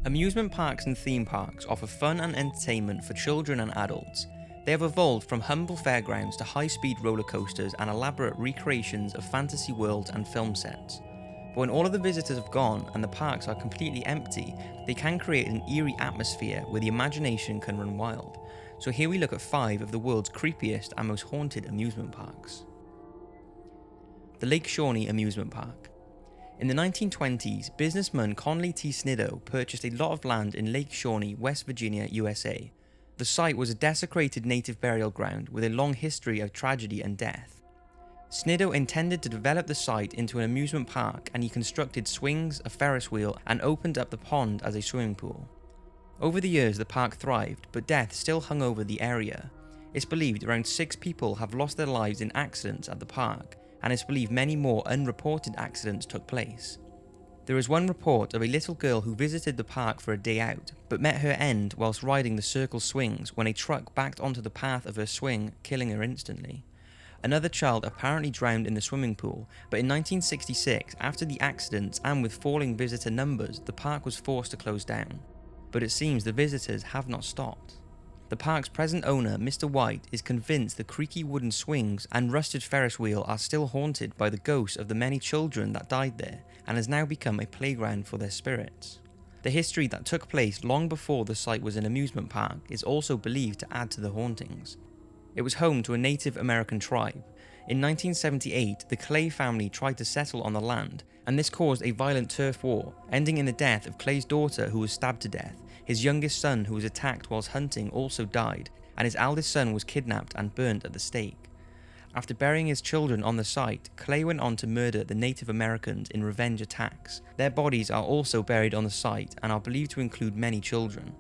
Amusement parks and theme parks offer fun and entertainment for children and adults. They have evolved from humble fairgrounds to high-speed roller coasters and elaborate recreations of fantasy worlds and film sets. But when all of the visitors have gone and the parks are completely empty, they can create an eerie atmosphere where the imagination can run wild. So here we look at 5 of the world's creepiest and most haunted amusement parks. The Lake Shawnee Amusement Park. In the 1920s, businessman Conley T. Snidow purchased a lot of land in Lake Shawnee, West Virginia, USA. The site was a desecrated native burial ground with a long history of tragedy and death. Snidow intended to develop the site into an amusement park, and he constructed swings, a Ferris wheel, and opened up the pond as a swimming pool. Over the years, the park thrived, but death still hung over the area. It's believed around 6 people have lost their lives in accidents at the park, and it's believed many more unreported accidents took place. There is one report of a little girl who visited the park for a day out, but met her end whilst riding the circle swings when a truck backed onto the path of her swing, killing her instantly. Another child apparently drowned in the swimming pool, but in 1966, after the accidents and with falling visitor numbers, the park was forced to close down. But it seems the visitors have not stopped. The park's present owner, Mr. White, is convinced the creaky wooden swings and rusted Ferris wheel are still haunted by the ghosts of the many children that died there, and has now become a playground for their spirits. The history that took place long before the site was an amusement park is also believed to add to the hauntings. It was home to a Native American tribe. In 1978, the Clay family tried to settle on the land, and this caused a violent turf war, ending in the death of Clay's daughter, who was stabbed to death. His youngest son, who was attacked whilst hunting, also died, and his eldest son was kidnapped and burnt at the stake. After burying his children on the site, Clay went on to murder the Native Americans in revenge attacks. Their bodies are also buried on the site and are believed to include many children.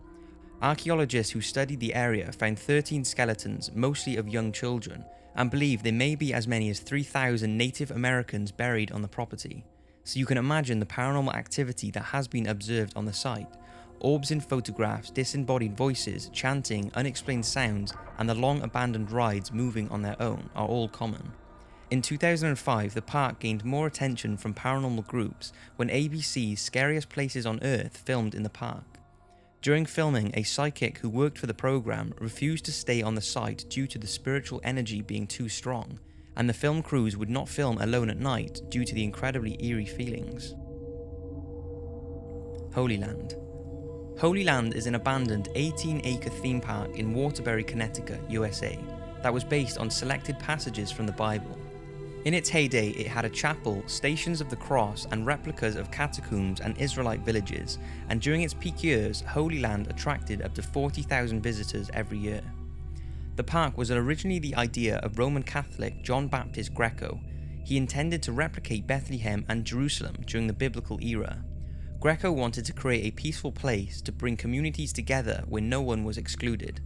Archaeologists who studied the area found 13 skeletons, mostly of young children, and believe there may be as many as 3,000 Native Americans buried on the property. So you can imagine the paranormal activity that has been observed on the site. Orbs in photographs, disembodied voices, chanting, unexplained sounds, and the long abandoned rides moving on their own are all common. In 2005, the park gained more attention from paranormal groups when ABC's Scariest Places on Earth filmed in the park. During filming, a psychic who worked for the program refused to stay on the site due to the spiritual energy being too strong, and the film crews would not film alone at night due to the incredibly eerie feelings. Holy Land. Holy Land is an abandoned 18-acre theme park in Waterbury, Connecticut, USA, that was based on selected passages from the Bible. In its heyday, it had a chapel, stations of the cross, and replicas of catacombs and Israelite villages, and during its peak years, Holy Land attracted up to 40,000 visitors every year. The park was originally the idea of Roman Catholic John Baptist Greco. He intended to replicate Bethlehem and Jerusalem during the biblical era. Greco wanted to create a peaceful place to bring communities together where no one was excluded.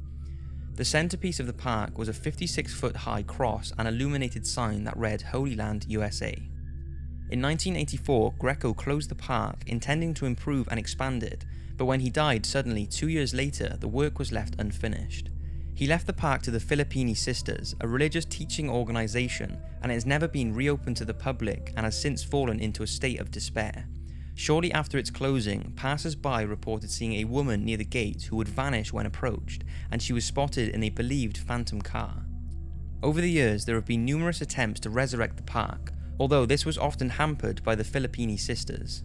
The centerpiece of the park was a 56-foot high cross and illuminated sign that read Holy Land, USA. In 1984, Greco closed the park, intending to improve and expand it, but when he died suddenly 2 years later, the work was left unfinished. He left the park to the Filipini Sisters, a religious teaching organization, and it has never been reopened to the public and has since fallen into a state of despair. Shortly after its closing, passers-by reported seeing a woman near the gate who would vanish when approached, and she was spotted in a believed phantom car. Over the years, there have been numerous attempts to resurrect the park, although this was often hampered by the Filipini Sisters.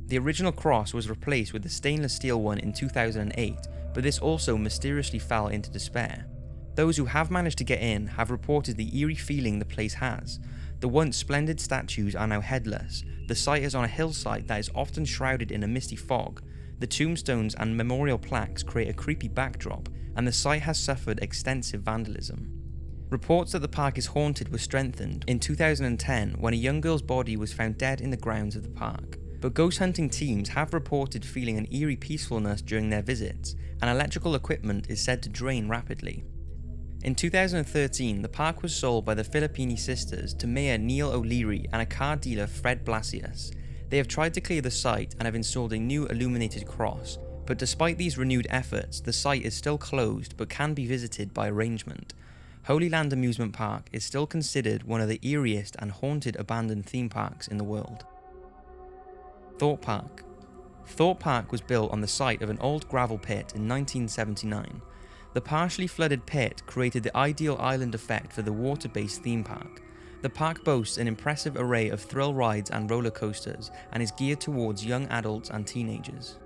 The original cross was replaced with a stainless steel one in 2008, but this also mysteriously fell into despair. Those who have managed to get in have reported the eerie feeling the place has. The once splendid statues are now headless. The site is on a hillside that is often shrouded in a misty fog. The tombstones and memorial plaques create a creepy backdrop, and the site has suffered extensive vandalism. Reports that the park is haunted were strengthened in 2010 when a young girl's body was found dead in the grounds of the park. But ghost hunting teams have reported feeling an eerie peacefulness during their visits, and electrical equipment is said to drain rapidly. In 2013, the park was sold by the Filipini Sisters to Mayor Neil O'Leary and a car dealer Fred Blasius. They have tried to clear the site and have installed a new illuminated cross, but despite these renewed efforts, the site is still closed but can be visited by arrangement. Holy Land Amusement Park is still considered one of the eeriest and haunted abandoned theme parks in the world. Thorpe Park. Thorpe Park was built on the site of an old gravel pit in 1979. The partially flooded pit created the ideal island effect for the water-based theme park. The park boasts an impressive array of thrill rides and roller coasters and is geared towards young adults and teenagers.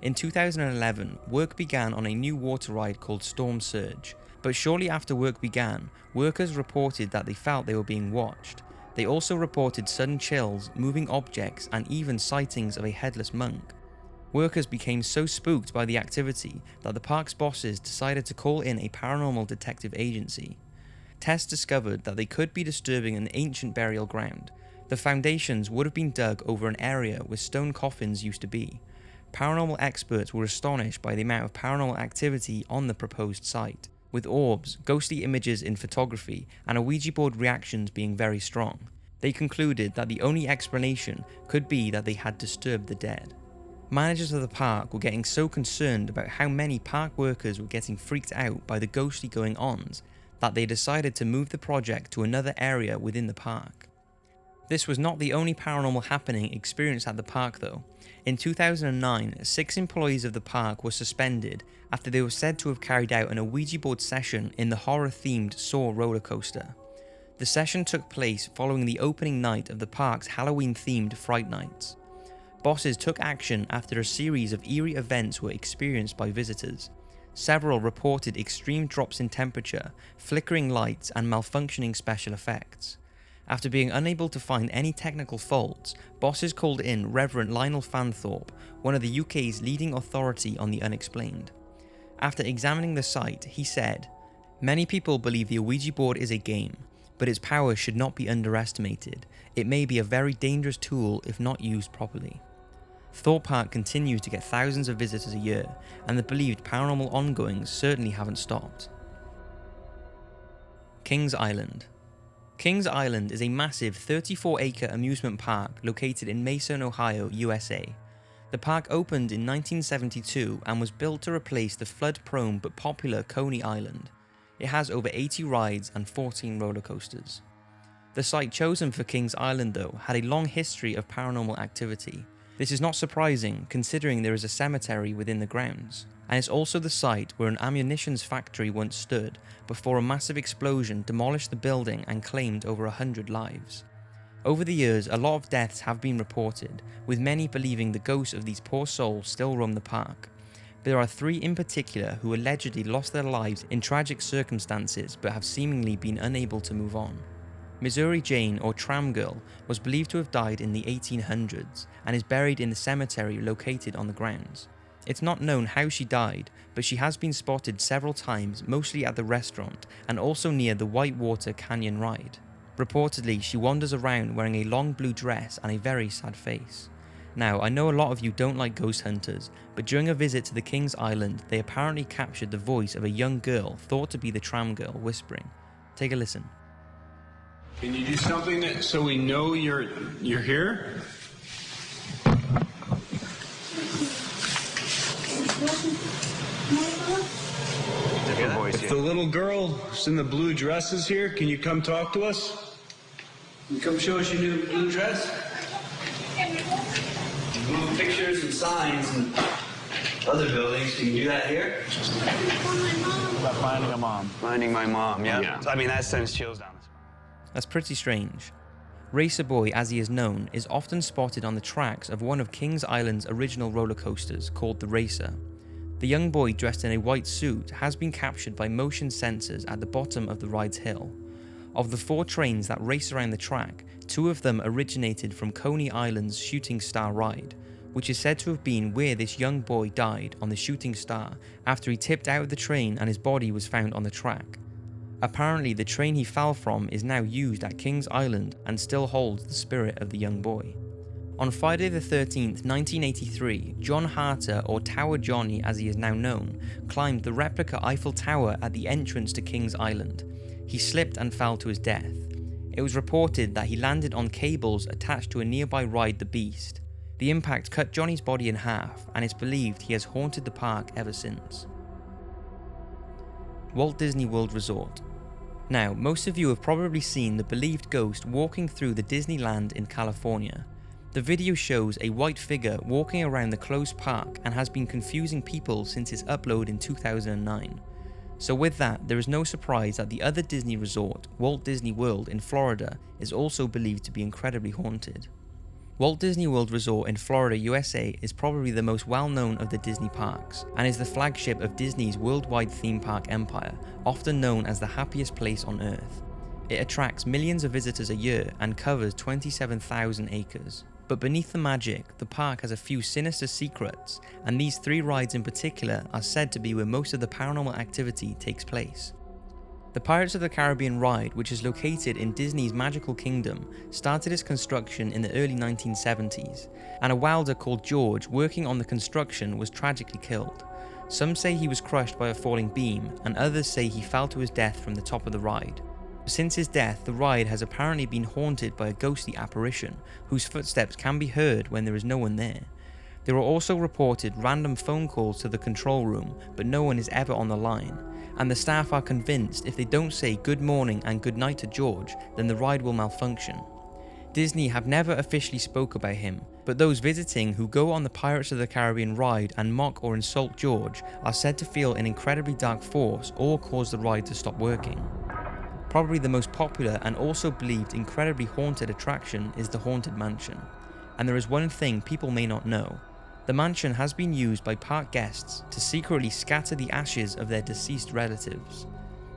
In 2011, work began on a new water ride called Storm Surge, but shortly after work began, workers reported that they felt they were being watched. They also reported sudden chills, moving objects, and even sightings of a headless monk. Workers became so spooked by the activity that the park's bosses decided to call in a paranormal detective agency. Tests discovered that they could be disturbing an ancient burial ground. The foundations would have been dug over an area where stone coffins used to be. Paranormal experts were astonished by the amount of paranormal activity on the proposed site, with orbs, ghostly images in photography, and Ouija board reactions being very strong. They concluded that the only explanation could be that they had disturbed the dead. Managers of the park were getting so concerned about how many park workers were getting freaked out by the ghostly going-ons that they decided to move the project to another area within the park. This was not the only paranormal happening experienced at the park though. In 2009, 6 employees of the park were suspended after they were said to have carried out an Ouija board session in the horror-themed Saw roller coaster. The session took place following the opening night of the park's Halloween-themed Fright Nights. Bosses took action after a series of eerie events were experienced by visitors. Several reported extreme drops in temperature, flickering lights, and malfunctioning special effects. After being unable to find any technical faults, bosses called in Reverend Lionel Fanthorpe, one of the UK's leading authority on the unexplained. After examining the site, he said, "Many people believe the Ouija board is a game, but its power should not be underestimated. It may be a very dangerous tool if not used properly." Thorpe Park continues to get thousands of visitors a year, and the believed paranormal ongoings certainly haven't stopped. Kings Island. Kings Island is a massive 34-acre amusement park located in Mason, Ohio, USA. The park opened in 1972 and was built to replace the flood-prone but popular Coney Island. It has over 80 rides and 14 roller coasters. The site chosen for Kings Island, though, had a long history of paranormal activity. This is not surprising, considering there is a cemetery within the grounds, and it's also the site where an ammunition factory once stood before a massive explosion demolished the building and claimed over 100 lives. Over the years, a lot of deaths have been reported, with many believing the ghosts of these poor souls still roam the park. There are 3 in particular who allegedly lost their lives in tragic circumstances but have seemingly been unable to move on. Missouri Jane, or Tram Girl, was believed to have died in the 1800s and is buried in the cemetery located on the grounds. It's not known how she died, but she has been spotted several times, mostly at the restaurant and also near the Whitewater Canyon ride. Reportedly, she wanders around wearing a long blue dress and a very sad face. Now, I know a lot of you don't like ghost hunters, but during a visit to the Kings Island, they apparently captured the voice of a young girl thought to be the Tram Girl whispering. Take a listen. Can you do something so we know you're here? If the little girl who's in the blue dress is here, can you come talk to us? You come show us your new blue dress? Move pictures and signs and other buildings. Can you do that here? About finding a mom. Finding my mom, Yeah. I mean, that sends chills down. That's pretty strange. Racer Boy, as he is known, is often spotted on the tracks of one of Kings Island's original roller coasters called the Racer. The young boy dressed in a white suit has been captured by motion sensors at the bottom of the ride's hill. Of the 4 trains that race around the track, 2 of them originated from Coney Island's Shooting Star ride, which is said to have been where this young boy died on the Shooting Star after he tipped out of the train and his body was found on the track. Apparently, the train he fell from is now used at Kings Island and still holds the spirit of the young boy. On Friday the 13th, 1983, John Harter, or Tower Johnny as he is now known, climbed the replica Eiffel Tower at the entrance to Kings Island. He slipped and fell to his death. It was reported that he landed on cables attached to a nearby ride, the Beast. The impact cut Johnny's body in half, and it's believed he has haunted the park ever since. Walt Disney World Resort. Now, most of you have probably seen the believed ghost walking through the Disneyland in California. The video shows a white figure walking around the closed park and has been confusing people since its upload in 2009. So with that, there is no surprise that the other Disney resort, Walt Disney World in Florida, is also believed to be incredibly haunted. Walt Disney World Resort in Florida, USA is probably the most well-known of the Disney parks, and is the flagship of Disney's worldwide theme park empire, often known as the happiest place on earth. It attracts millions of visitors a year and covers 27,000 acres. But beneath the magic, the park has a few sinister secrets, and these 3 rides in particular are said to be where most of the paranormal activity takes place. The Pirates of the Caribbean ride, which is located in Disney's Magical Kingdom, started its construction in the early 1970s, and a welder called George working on the construction was tragically killed. Some say he was crushed by a falling beam, and others say he fell to his death from the top of the ride. Since his death, the ride has apparently been haunted by a ghostly apparition, whose footsteps can be heard when there is no one there. There are also reported random phone calls to the control room, but no one is ever on the line, and the staff are convinced if they don't say good morning and good night to George, then the ride will malfunction. Disney have never officially spoke about him, but those visiting who go on the Pirates of the Caribbean ride and mock or insult George are said to feel an incredibly dark force or cause the ride to stop working. Probably the most popular and also believed incredibly haunted attraction is the Haunted Mansion. And there is one thing people may not know. The mansion has been used by park guests to secretly scatter the ashes of their deceased relatives.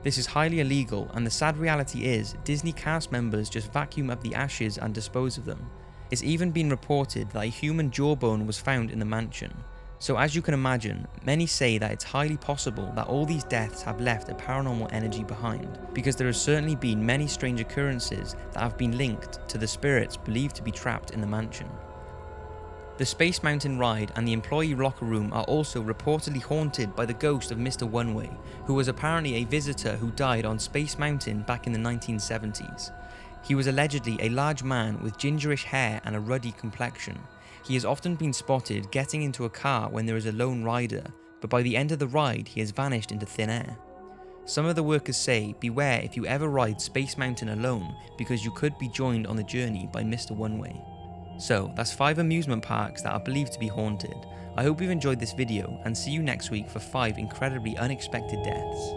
This is highly illegal, and the sad reality is Disney cast members just vacuum up the ashes and dispose of them. It's even been reported that a human jawbone was found in the mansion. So as you can imagine, many say that it's highly possible that all these deaths have left a paranormal energy behind, because there has certainly been many strange occurrences that have been linked to the spirits believed to be trapped in the mansion. The Space Mountain ride and the employee locker room are also reportedly haunted by the ghost of Mr. Oneway, who was apparently a visitor who died on Space Mountain back in the 1970s. He was allegedly a large man with gingerish hair and a ruddy complexion. He has often been spotted getting into a car when there is a lone rider, but by the end of the ride he has vanished into thin air. Some of the workers say beware if you ever ride Space Mountain alone, because you could be joined on the journey by Mr. Oneway. So that's 5 amusement parks that are believed to be haunted. I hope you've enjoyed this video, and see you next week for 5 incredibly unexpected deaths.